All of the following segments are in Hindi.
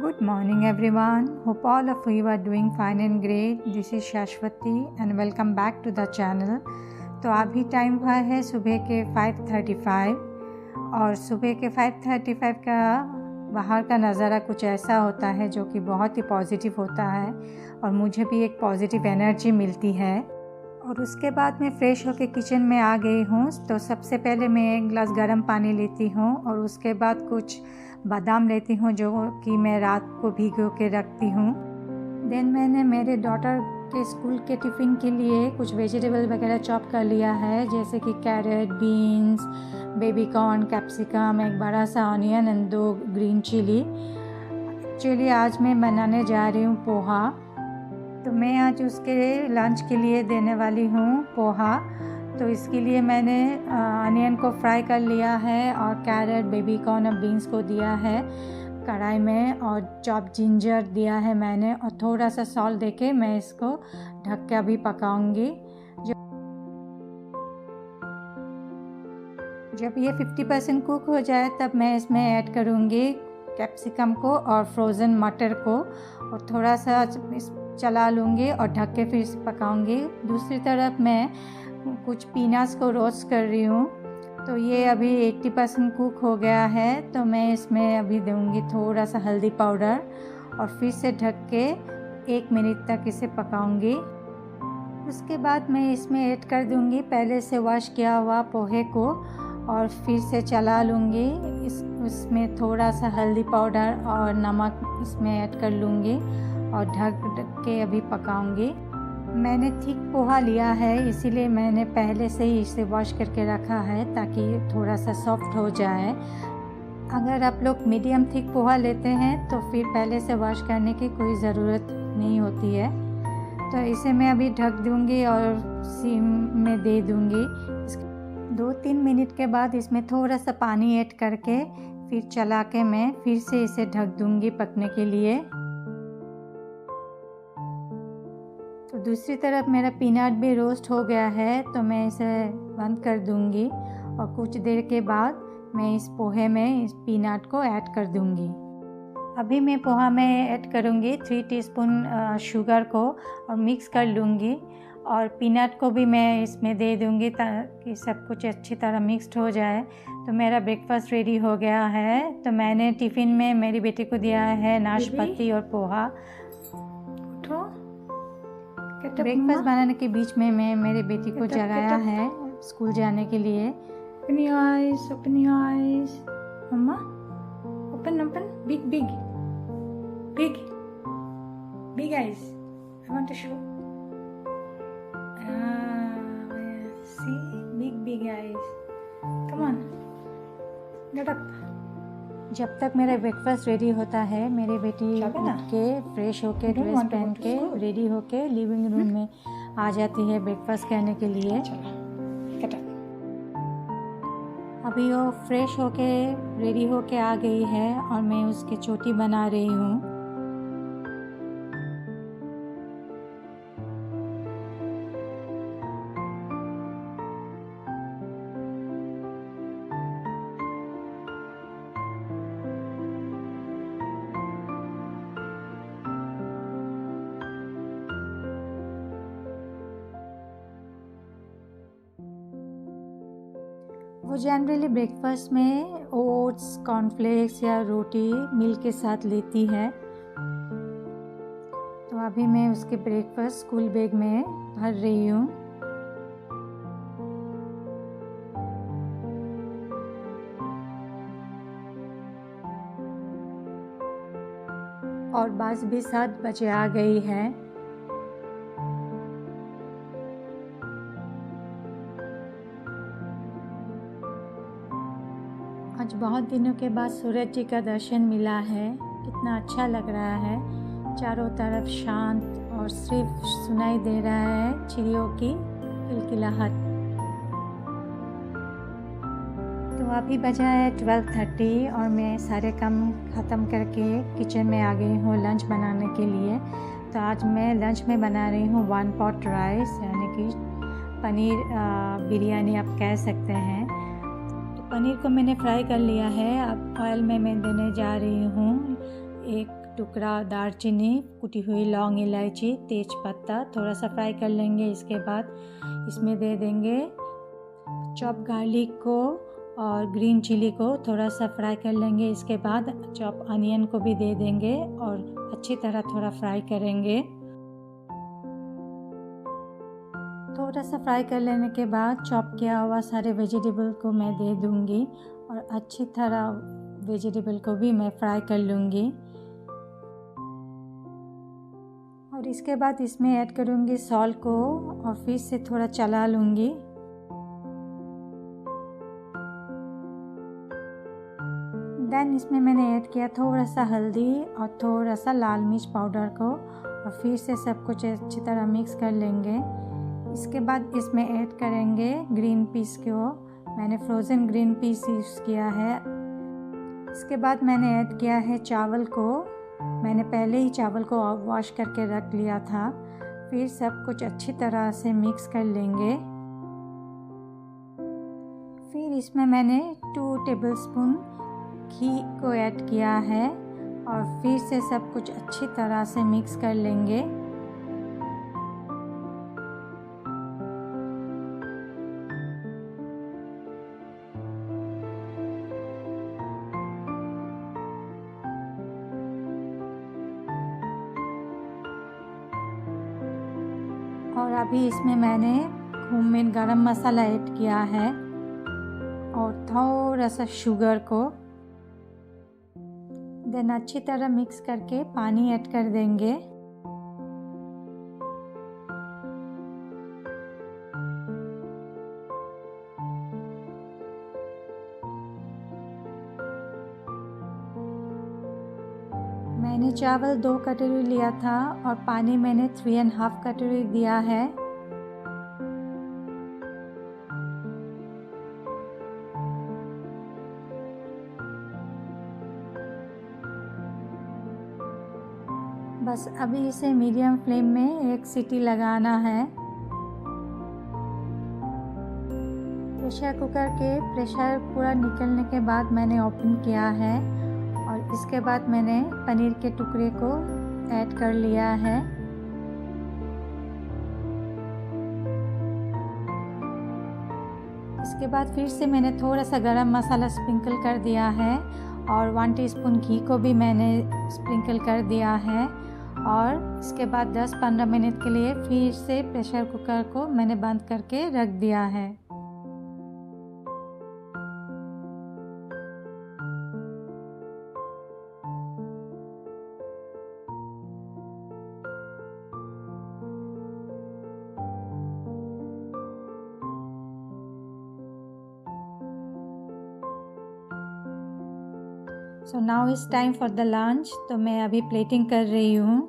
Good morning everyone. Hope all of you are doing fine and great. This is Shashwati and welcome back to the channel. तो अभी टाइम हुआ है सुबह के 5:35 और सुबह के 5:35 का बाहर का नज़ारा कुछ ऐसा होता है जो कि बहुत ही पॉजिटिव होता है और मुझे भी एक पॉजिटिव एनर्जी मिलती है। और उसके बाद मैं फ़्रेश होकर किचन में आ गई हूँ। तो सबसे पहले मैं एक गिलास गर्म पानी लेती हूँ और उसके बाद कुछ बादाम लेती हूँ जो कि मैं रात को भिगो के रखती हूँ। देन मैंने मेरे डॉटर के स्कूल के टिफ़िन के लिए कुछ वेजिटेबल वगैरह चॉप कर लिया है, जैसे कि carrot, beans, baby corn, capsicum, एक बड़ा सा onion and 2 green chilli. Actually आज मैं बनाने जा रही हूँ पोहा। तो मैं आज उसके लंच के लिए देने वाली हूँ पोहा। तो इसके लिए मैंने अनियन को फ्राई कर लिया है और कैरेट, बेबी कॉर्न और बीन्स को दिया है कढ़ाई में और चॉप जिंजर दिया है मैंने और थोड़ा सा सॉल्ट देके मैं इसको ढक के अभी पकाऊंगी। जब ये 50% कुक हो जाए तब मैं इसमें ऐड करूँगी कैप्सिकम को और फ्रोज़न मटर को और थोड़ा सा चला लूँगी और ढक के फिर से पकाऊँगी। दूसरी तरफ मैं कुछ पीनट्स को रोस्ट कर रही हूँ। तो ये अभी 80% कुक हो गया है, तो मैं इसमें अभी दूँगी थोड़ा सा हल्दी पाउडर और फिर से ढक के 1 मिनट तक इसे पकाऊँगी। उसके बाद मैं इसमें ऐड कर दूँगी पहले से वॉश किया हुआ पोहे को और फिर से चला लूँगी। उसमें थोड़ा सा हल्दी पाउडर और नमक इसमें ऐड कर लूँगी और ढक के अभी पकाऊँगी। मैंने थिक पोहा लिया है, इसीलिए मैंने पहले से ही इसे वॉश करके रखा है ताकि थोड़ा सा सॉफ्ट हो जाए। अगर आप लोग मीडियम थिक पोहा लेते हैं तो फिर पहले से वॉश करने की कोई ज़रूरत नहीं होती है। तो इसे मैं अभी ढक दूँगी और सिम में दे दूँगी। 2-3 मिनट के बाद इसमें थोड़ा सा पानी ऐड करके फिर चला के मैं फिर से इसे ढक दूँगी पकने के लिए। तो दूसरी तरफ मेरा पीनट भी रोस्ट हो गया है, तो मैं इसे बंद कर दूंगी और कुछ देर के बाद मैं इस पोहे में इस पीनट को ऐड कर दूंगी। अभी मैं पोहा में ऐड करूंगी 3 टीस्पून शुगर को और मिक्स कर लूँगी और पीनट को भी मैं इसमें दे दूंगी ताकि सब कुछ अच्छी तरह मिक्स्ड हो जाए। तो मेरा ब्रेकफास्ट रेडी हो गया है। तो मैंने टिफ़िन में मेरी बेटी को दिया है नाशपाती और पोहा। उठो, ब्रेकफास्ट बनाने के बीच में मैं मेरी बेटी को जगाया है स्कूल जाने के लिए। Open your eyes, open your eyes, mamma, open, big eyes. I want to show. See, big eyes. Come on, get up. जब तक मेरा ब्रेकफास्ट रेडी होता है मेरी बेटी उठ के फ्रेश होके ड्रेस पहन के रेडी होके लिविंग रूम में आ जाती है ब्रेकफास्ट करने के लिए। अभी वो फ्रेश होके रेडी होके आ गई है और मैं उसकी चोटी बना रही हूँ। वो जनरली ब्रेकफास्ट में ओट्स, कॉर्नफ्लेक्स या रोटी मिल्क के साथ लेती है। तो अभी मैं उसके ब्रेकफास्ट स्कूल बैग में भर रही हूँ। और बस भी 7 बजे आ गई है। आज बहुत दिनों के बाद सूरज जी का दर्शन मिला है। कितना अच्छा लग रहा है। चारों तरफ शांत और सिर्फ सुनाई दे रहा है चिड़ियों की किलकिलाहट। तो अभी बजा है 12:30 और मैं सारे काम ख़त्म करके किचन में आ गई हूँ लंच बनाने के लिए। तो आज मैं लंच में बना रही हूँ 1 पॉट राइस, यानी कि पनीर बिरयानी आप कह सकते हैं। पनीर को मैंने फ्राई कर लिया है। अब ऑयल में मैं देने जा रही हूँ 1 टुकड़ा दालचीनी, कुटी हुई लौंग, इलायची, तेज पत्ता थोड़ा सा फ्राई कर लेंगे। इसके बाद इसमें दे देंगे चॉप गार्लिक को और ग्रीन चिली को थोड़ा सा फ्राई कर लेंगे। इसके बाद चॉप अनियन को भी दे देंगे और अच्छी तरह थोड़ा फ्राई करेंगे। थोड़ा सा फ्राई कर लेने के बाद चॉप किया हुआ सारे वेजिटेबल को मैं दे दूंगी और अच्छी तरह वेजिटेबल को भी मैं फ्राई कर लूँगी। और इसके बाद इसमें ऐड करूँगी सॉल्ट को और फिर से थोड़ा चला लूँगी। देन इसमें मैंने ऐड किया थोड़ा सा हल्दी और थोड़ा सा लाल मिर्च पाउडर को और फिर से सब कुछ अच्छी तरह मिक्स कर लेंगे। इसके बाद इसमें ऐड करेंगे ग्रीन पीस को। मैंने फ्रोज़न ग्रीन पीस यूज़ किया है। इसके बाद मैंने ऐड किया है चावल को। मैंने पहले ही चावल को वॉश करके रख लिया था। फिर सब कुछ अच्छी तरह से मिक्स कर लेंगे। फिर इसमें मैंने 2 टेबलस्पून घी को ऐड किया है और फिर से सब कुछ अच्छी तरह से मिक्स कर लेंगे। और अभी इसमें मैंने होममेड गरम मसाला ऐड किया है और थोड़ा सा शुगर को। देन अच्छी तरह मिक्स करके पानी ऐड कर देंगे। मैंने चावल 2 कटोरी लिया था और पानी मैंने 3.5 कटोरी दिया है। बस अभी इसे मीडियम फ्लेम में 1 सीटी लगाना है। प्रेशर कुकर के प्रेशर पूरा निकलने के बाद मैंने ओपन किया है और इसके बाद मैंने पनीर के टुकड़े को ऐड कर लिया है। इसके बाद फिर से मैंने थोड़ा सा गरम मसाला स्प्रिंकल कर दिया है और 1 टीस्पून घी को भी मैंने स्प्रिंकल कर दिया है। और इसके बाद 10-15 मिनट के लिए फिर से प्रेशर कुकर को मैंने बंद करके रख दिया है। So now is time for the lunch. तो मैं अभी प्लेटिंग कर रही हूँ।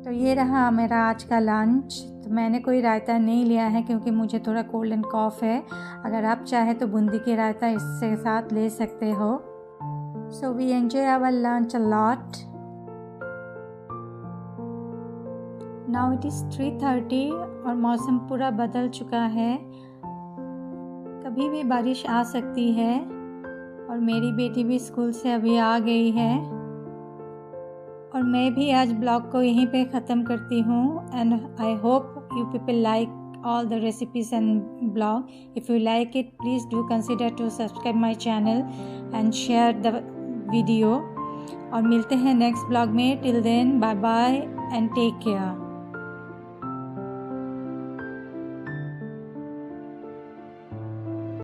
तो ये रहा मेरा आज का लंच। तो मैंने कोई रायता नहीं लिया है क्योंकि मुझे थोड़ा कोल्ड एंड कॉफ है। अगर आप चाहे तो बूंदी की रायता इसके साथ ले सकते हो। So we enjoy our lunch a lot. Now it is 3:30 और मौसम पूरा बदल चुका है। कभी भी बारिश आ सकती है और मेरी बेटी भी स्कूल से अभी आ गई है। और मैं भी आज ब्लॉग को यहीं पे ख़त्म करती हूँ। And I hope you people like all the recipes and blog. If you like it, please do consider to subscribe my channel and share the video. और मिलते हैं नेक्स्ट ब्लॉग में। Till then bye bye and take care.